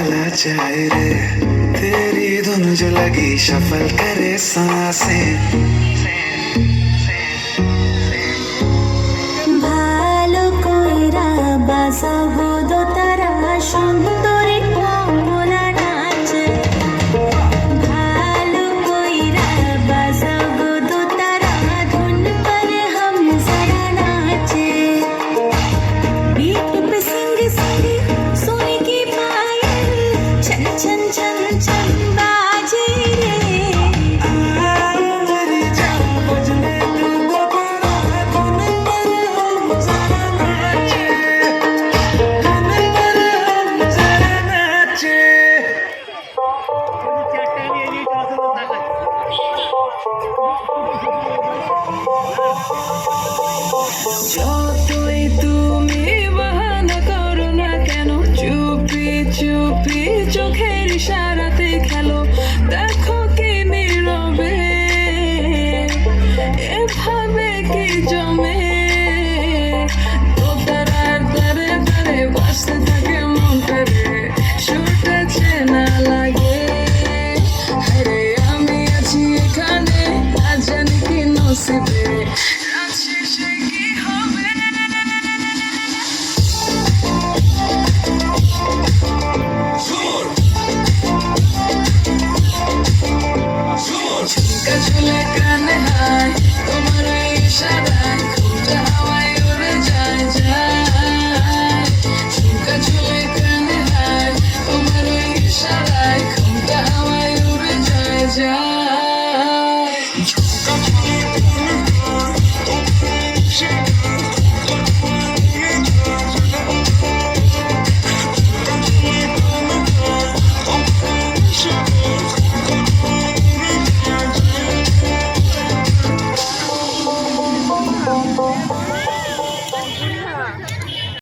चला जाए रे तेरी धुन जो लगी शफल करे सांसें ভালো কইরা বাজাবো দোতারা সুন্দরী কমলা নাচে ভালো কইরা বাজাবো দোতারা ধুন पर हम जरा नाचे बीट पे सिंग सिंग सोने की पायल छन छन छन छन बाजे रे मेरी जान बजने दे दोबारा धुन पर हम जरा नाचे धुन पर हम जरा नाचे যতই তুমি বাহানা করো না কেন চুপি চুপি চোখের ইশারাতে খেলো দেখো